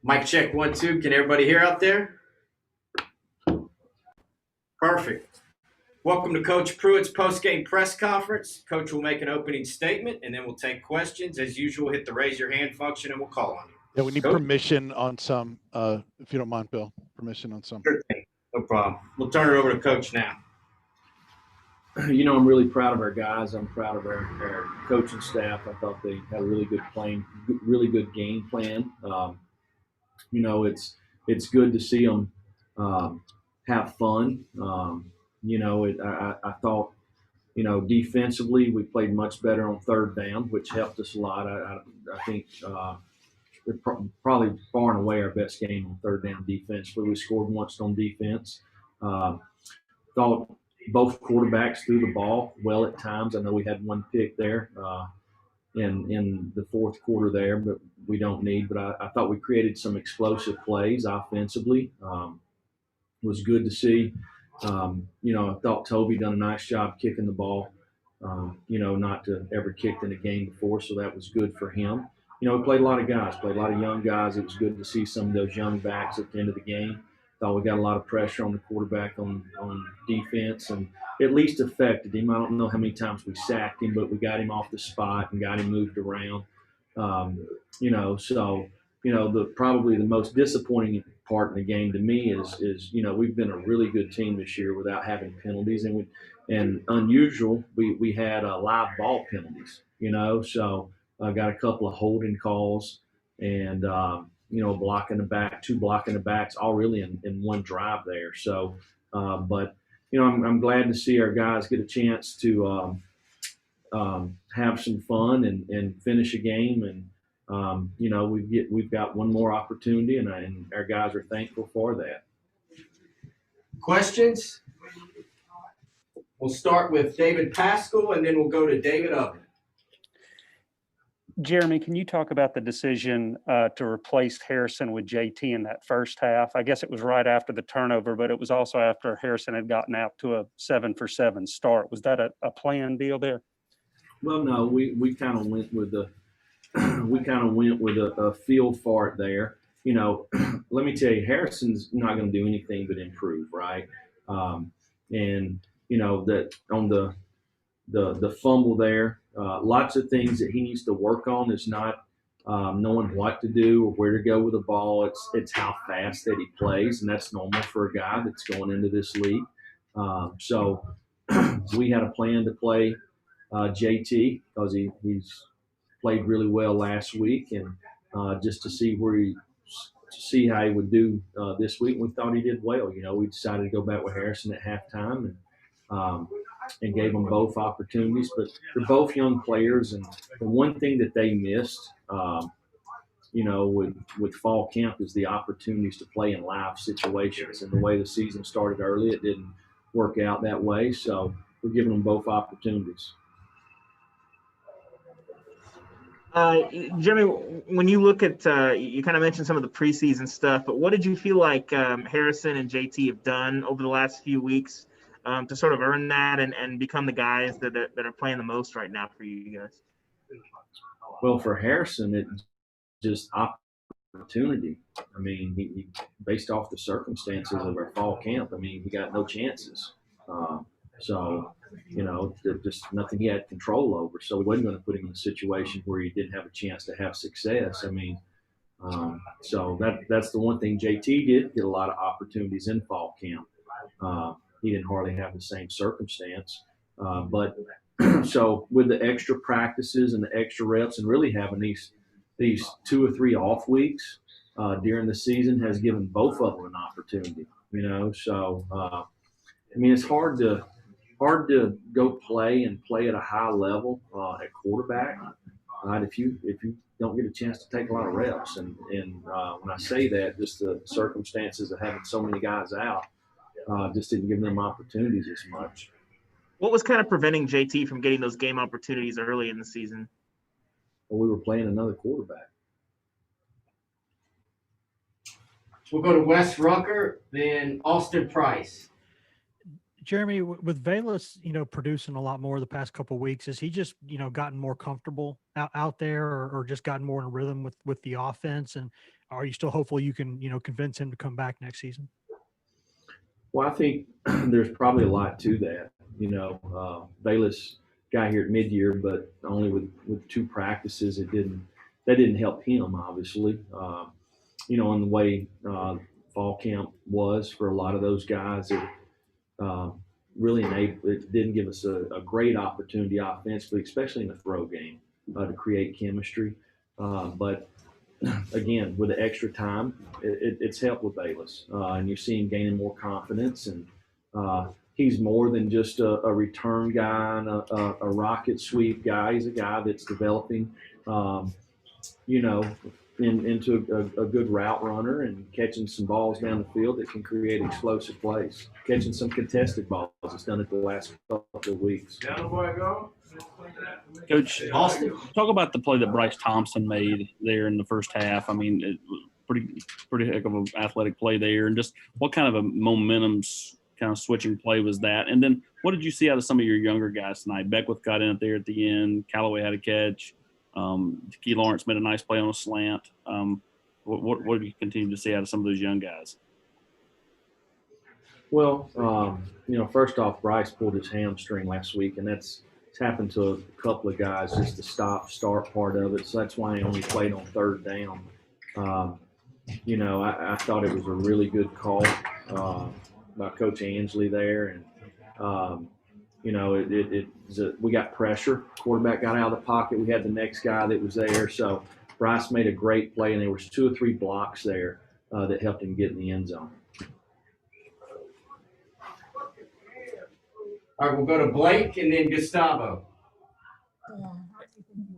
Mic check 1 2. Can everybody hear out there? Perfect. Welcome to Coach Pruitt's post-game press conference. Coach will make an opening statement, and then we'll take questions. As usual, hit the raise your hand function, and we'll call on you. Yeah, we need Coach? permission on some, if you don't mind, Bill. Permission on some. Sure thing. No problem. We'll turn it over to Coach now. I'm really proud of our guys. I'm proud of our coaching staff. I thought they had a really good game plan. It's good to see them have fun. I thought, defensively we played much better on third down, which helped us a lot. I think probably far and away our best game on third down defensively. We scored once on defense. Thought both quarterbacks threw the ball well at times. I know we had one pick there in the fourth quarter there, but we don't need. But I thought we created some explosive plays offensively. It was good to see. I thought Toby done a nice job kicking the ball. Not to ever kicked in a game before, so that was good for him. We played a lot of guys, played a lot of young guys. It was good to see some of those young backs at the end of the game. Thought we got a lot of pressure on the quarterback on defense and at least affected him. I don't know how many times we sacked him, but we got him off the spot and got him moved around. Probably the most disappointing part in the game to me is we've been a really good team this year without having penalties, and unusual we had live ball penalties. So I got a couple of holding calls and blocking the back, two blocking the backs, all really in one drive there. So, I'm glad to see our guys get a chance to have some fun and finish a game. And, we've got one more opportunity, and our guys are thankful for that. Questions? We'll start with David Pascal, and then we'll go to David Oven. Jeremy, can you talk about the decision to replace Harrison with JT in that first half? I guess it was right after the turnover, but it was also after Harrison had gotten out to a 7-for-7 start. Was that a planned deal there? Well, no, we kind of went with a feel for it there. Let me tell you, Harrison's not going to do anything but improve, right? That on the fumble there. Lots of things that he needs to work on. Is not knowing what to do or where to go with the ball. It's how fast that he plays, and that's normal for a guy that's going into this league. So we had a plan to play JT because he's played really well last week, and just to see how he would do this week. We thought he did well. We decided to go back with Harrison at halftime and gave them both opportunities. But they're both young players, and the one thing that they missed, with fall camp is the opportunities to play in live situations. And the way the season started early, it didn't work out that way. So we're giving them both opportunities. Jeremy, when you look at, you kind of mentioned some of the preseason stuff, but what did you feel like Harrison and JT have done over the last few weeks to sort of earn that and become the guys that are playing the most right now for you guys? Well, for Harrison, it's just opportunity. I mean, he based off the circumstances of our fall camp, he got no chances. Just nothing he had control over. So we wasn't going to put him in a situation where he didn't have a chance to have success. So that's the one thing JT did get a lot of opportunities in fall camp. He didn't hardly have the same circumstance. But so with the extra practices and the extra reps and really having these 2 or 3 off weeks during the season has given both of them an opportunity, So, it's hard to go play at a high level at quarterback, right? If you don't get a chance to take a lot of reps, and when I say that, just the circumstances of having so many guys out just didn't give them opportunities as much. What was kind of preventing JT from getting those game opportunities early in the season? Well, we were playing another quarterback. We'll go to Wes Rucker, then Austin Price. Jeremy, with Velus, producing a lot more the past couple of weeks, has he just, gotten more comfortable out there or just gotten more in rhythm with the offense? And are you still hopeful you can, convince him to come back next season? Well, I think there's probably a lot to that. Bayless got here at mid-year, but only with 2 practices. That didn't help him, obviously. In the way fall camp was for a lot of those guys, it didn't give us a great opportunity offensively, especially in the throw game, to create chemistry. But again, with the extra time, it's helped with Bayless, and you see him gaining more confidence. And he's more than just a return guy and a rocket sweep guy. He's a guy that's developing, into a good route runner and catching some balls down the field that can create explosive plays. Catching some contested balls. He's done it the last couple of weeks. Coach, Austin? talk about the play that Bryce Thompson made there in the first half. I mean, it was pretty heck of an athletic play there, and just what kind of a momentum kind of switching play was that? And then what did you see out of some of your younger guys tonight? Beckwith got in there at the end. Callaway had a catch. Key Lawrence made a nice play on a slant. What do you continue to see out of some of those young guys? Well, first off, Bryce pulled his hamstring last week, and it's happened to a couple of guys, just the stop-start part of it. So that's why he only played on 3rd down. I thought it was a really good call by Coach Angley there, and we got pressure. Quarterback got out of the pocket. We had the next guy that was there. So Bryce made a great play, and there was 2 or 3 blocks there that helped him get in the end zone. All right, we'll go to Blake and then Gustavo.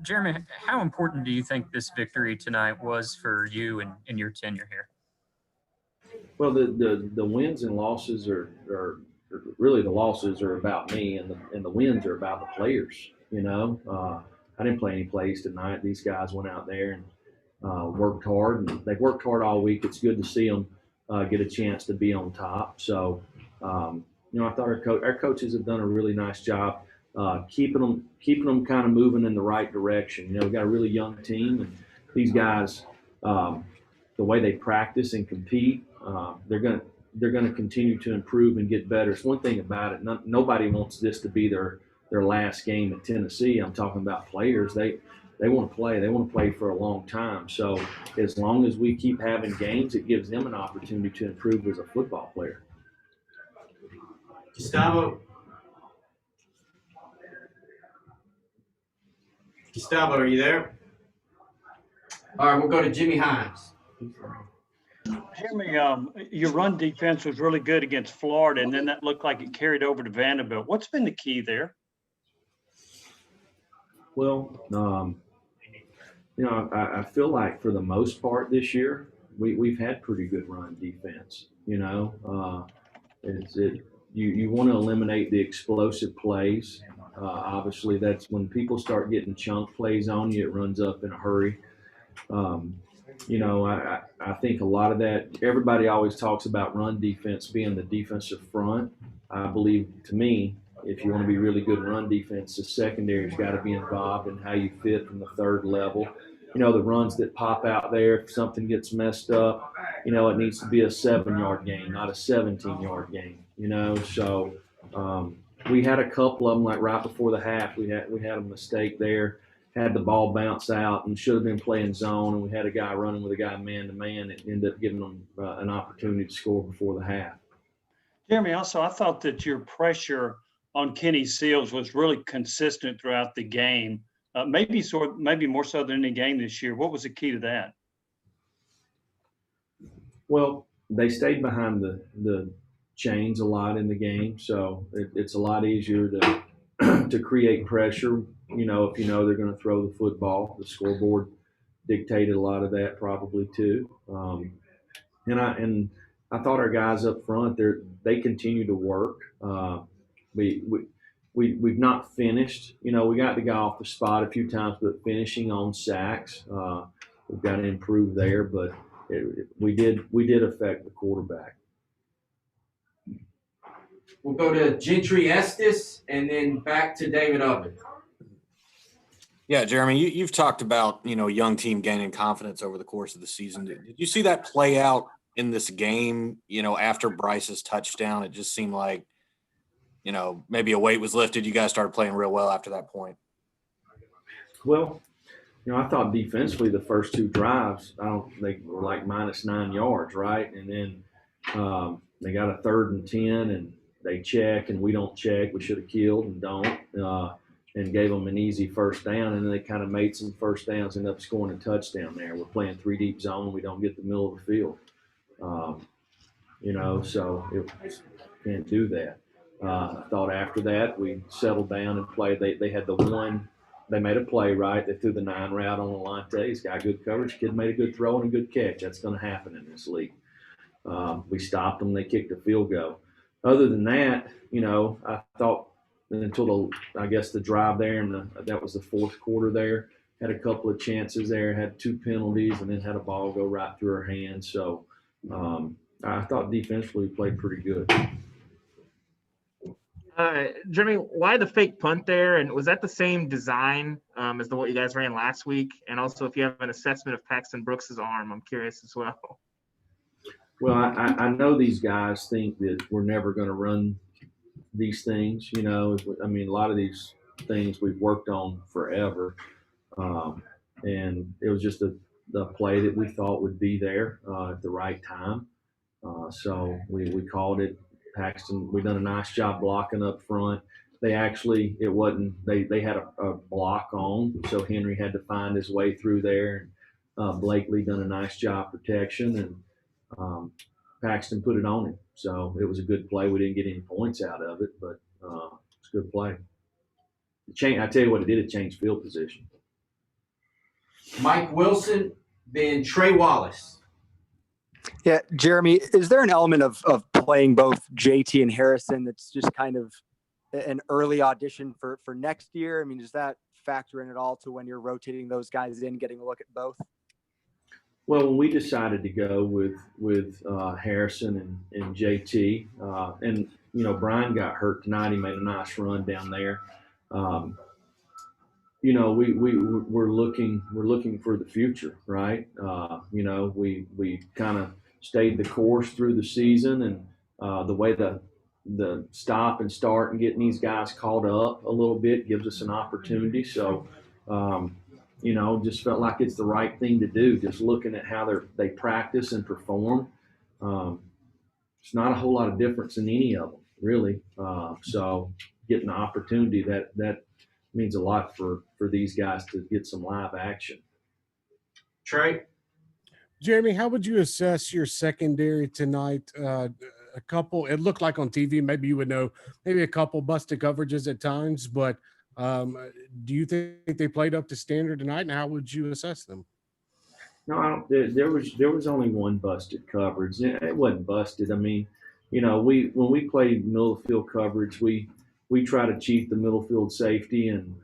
Jeremy, how important do you think this victory tonight was for you and your tenure here? Well, the wins and losses are really, the losses are about me, and the wins are about the players. I didn't play any plays tonight. These guys went out there and worked hard, and they've worked hard all week. It's good to see them get a chance to be on top. So, I thought our coaches have done a really nice job keeping them kind of moving in the right direction. We've got a really young team, and these guys, the way they practice and compete, they're going to continue to improve and get better. It's one thing about it. Nobody wants this to be their last game at Tennessee. I'm talking about players. They want to play. They want to play for a long time. So as long as we keep having games, it gives them an opportunity to improve as a football player. Gustavo, are you there? All right, we'll go to Jimmy Hines. Jeremy, your run defense was really good against Florida, and then that looked like it carried over to Vanderbilt. What's been the key there? Well, I feel like for the most part this year, we've had pretty good run defense. You want to eliminate the explosive plays. Obviously, that's when people start getting chunk plays on you, it runs up in a hurry. I think a lot of that, everybody always talks about run defense being the defensive front. I believe, to me, if you want to be really good in run defense, the secondary's got to be involved in how you fit from the 3rd level. The runs that pop out there, if something gets messed up, it needs to be a 7-yard gain, not a 17-yard gain. So we had a couple of them, like right before the half, we had a mistake there. Had the ball bounce out and should have been playing zone, and we had a guy running with a guy man-to-man. It ended up giving them an opportunity to score before the half. Jeremy, also, I thought that your pressure on Kenny Seals was really consistent throughout the game, maybe more so than any game this year. What was the key to that? Well, they stayed behind the chains a lot in the game, so it's a lot easier to create pressure. If they're going to throw the football. The scoreboard dictated a lot of that probably too. And I thought our guys up front, they continue to work. We've not finished. We got the guy off the spot a few times, but finishing on sacks, we've got to improve there. But we did affect the quarterback. We'll go to Gentry Estes and then back to David Oven. Yeah, Jeremy, you've talked about, a young team gaining confidence over the course of the season. Did you see that play out in this game, after Bryce's touchdown? It just seemed like, maybe a weight was lifted. You guys started playing real well after that point. Well, I thought defensively the first two drives, they were like -9 yards, right? And then they got a 3rd and 10, and they check, and we don't check. We should have killed and don't, and gave them an easy first down. And then they kind of made some first downs, ended up scoring a touchdown there. We're playing 3 deep zone. We don't get the middle of the field, so it can't do that. I thought after that we settled down and played. They had the one. They made a play, right? They threw the 9 route on Alante. He's got good coverage. Kid made a good throw and a good catch. That's going to happen in this league. We stopped them. They kicked a field goal. Other than that, I thought until the drive there, and that was the 4th quarter there, had a couple of chances there, had 2 penalties, and then had a ball go right through her hands. So I thought defensively we played pretty good. Jeremy, why the fake punt there? And was that the same design as what you guys ran last week? And also, if you have an assessment of Paxton Brooks's arm, I'm curious as well. Well, I know these guys think that we're never going to run these things. A lot of these things we've worked on forever. And it was just the play that we thought would be there at the right time. So we called it. Paxton, we done a nice job blocking up front. They had a block on, so Henry had to find his way through there. And Blakely done a nice job protection, and Paxton put it on him. So it was a good play. We didn't get any points out of it, but it's a good play. I tell you what it did, it changed field position. Mike Wilson, then Trey Wallace. Yeah, Jeremy, is there an element of playing both JT and Harrison that's just kind of an early audition for next year? I mean, does that factor in at all to when you're rotating those guys in, getting a look at both? Well, when we decided to go with Harrison and JT, and Brian got hurt tonight. He made a nice run down there. We're looking for the future, right? We kind of stayed the course through the season, and the way the stop and start and getting these guys caught up a little bit gives us an opportunity. So, just felt like it's the right thing to do. Just looking at how they practice and perform, it's not a whole lot of difference in any of them, really. So, getting the opportunity that means a lot for these guys to get some live action. Trey? Jeremy, how would you assess your secondary tonight? It looked like on TV, maybe you would know, maybe a couple busted coverages at times, but do you think they played up to standard tonight, and how would you assess them? No, I don't. There was only one busted coverage. It wasn't busted. I mean, when we play middle of field coverage, we try to cheat the middle field safety and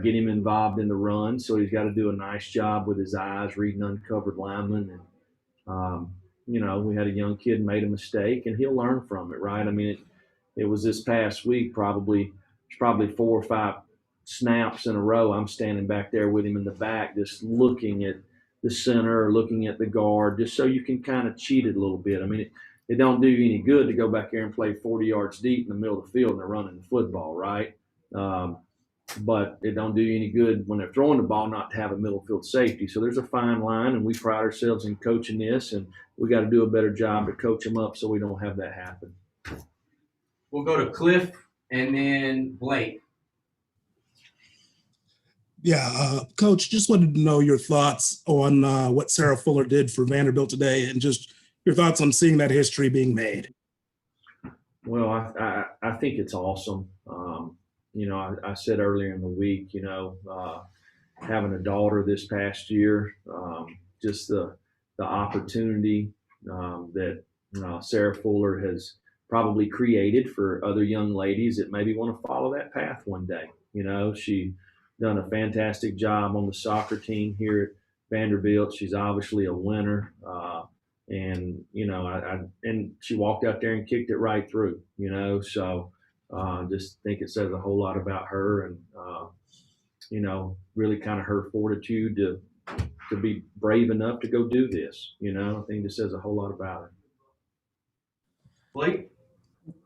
get him involved in the run. So he's got to do a nice job with his eyes, reading uncovered linemen. And, we had a young kid made a mistake, and he'll learn from it, right? I mean, it was this past week, probably 4 or 5 snaps in a row. I'm standing back there with him in the back, just looking at the center or looking at the guard, just so you can kind of cheat it a little bit. I mean, it don't do you any good to go back there and play 40 yards deep in the middle of the field and they're running the football, right? But it don't do you any good when they're throwing the ball not to have a middle field safety. So there's a fine line, and we pride ourselves in coaching this, and we got to do a better job to coach them up so we don't have that happen. We'll go to Cliff and then Blake. Yeah, Coach, just wanted to know your thoughts on what Sarah Fuller did for Vanderbilt today, and just your thoughts on seeing that history being made. Well, I think it's awesome. I said earlier in the week, having a daughter this past year, just the opportunity that Sarah Fuller has probably created for other young ladies that maybe want to follow that path one day. She done a fantastic job on the soccer team here at Vanderbilt. She's obviously a winner. And she walked out there and kicked it right through, so just think it says a whole lot about her. And really kind of her fortitude to be brave enough to go do this. I think this says a whole lot about her. Blake?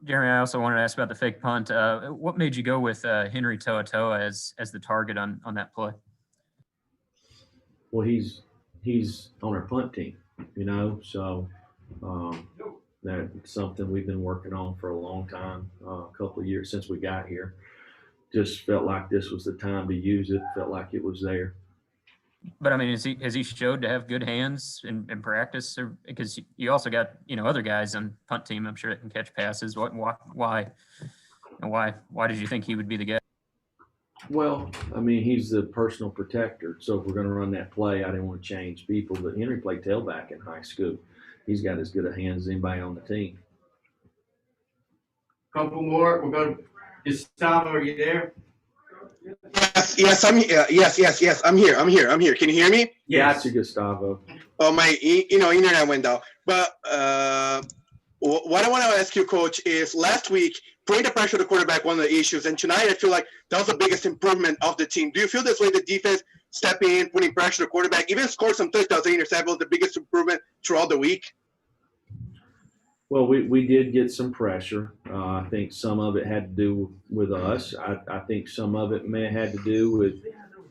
Jeremy, I also wanted to ask about the fake punt. What made you go with Henry To'oTo'o as the target on that play? Well, he's on our punt team, so that's something we've been working on for a long time, a couple of years since we got here. Just felt like this was the time to use it. Felt like it was there. But I mean, has he showed to have good hands in practice? Or, because you also got other guys on punt team, I'm sure, that can catch passes. Why did you think he would be the guy? Well, I mean, he's the personal protector. So if we're going to run that play, I didn't want to change people. But Henry played tailback in high school. He's got as good a hands as anybody on the team. Couple more. We'll go to Gustavo. Are you there? Yes, I'm here. Yes, I'm here. Can you hear me? Yes. Gotcha, Gustavo. Oh, my, internet went down. But what I want to ask you, Coach, is last week, putting the pressure on the quarterback, one of the issues, and tonight I feel like that was the biggest improvement of the team. Do you feel this way, the defense stepping in, putting pressure on the quarterback, even scored some touchdowns and intercept was the biggest improvement throughout the week? Well, we did get some pressure. I think some of it had to do with us. I think some of it may have had to do with,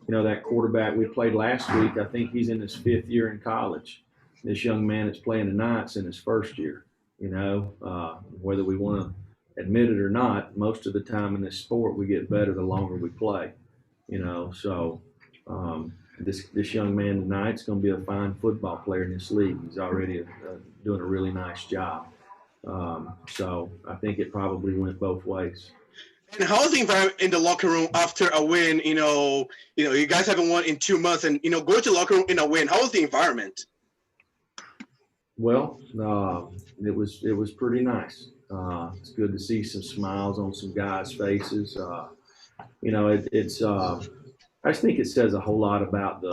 that quarterback we played last week. I think he's in his 5th year in college. This young man that's playing tonight's in his 1st year. Whether we want to admit it or not, most of the time in this sport we get better the longer we play. So this young man tonight's going to be a fine football player in this league. He's already doing a really nice job. So I think it probably went both ways. And how's the environment in the locker room after a win? You guys haven't won in 2 months, and go to the locker room in a win. How was the environment? Well, it was pretty nice. It's good to see some smiles on some guys' faces. I just think it says a whole lot about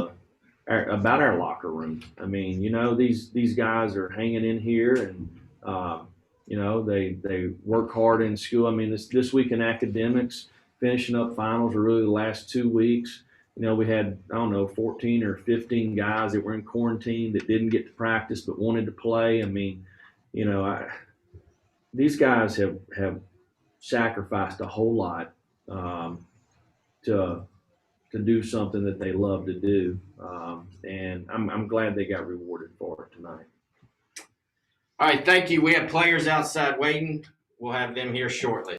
our locker room. I mean, these guys are hanging in here, and they work hard in school. I mean, this week in academics, finishing up finals are really the last 2 weeks. We had, 14 or 15 guys that were in quarantine that didn't get to practice but wanted to play. I mean, these guys have sacrificed a whole lot to do something that they love to do, and I'm glad they got rewarded for it tonight. All right, thank you. We have players outside waiting. We'll have them here shortly.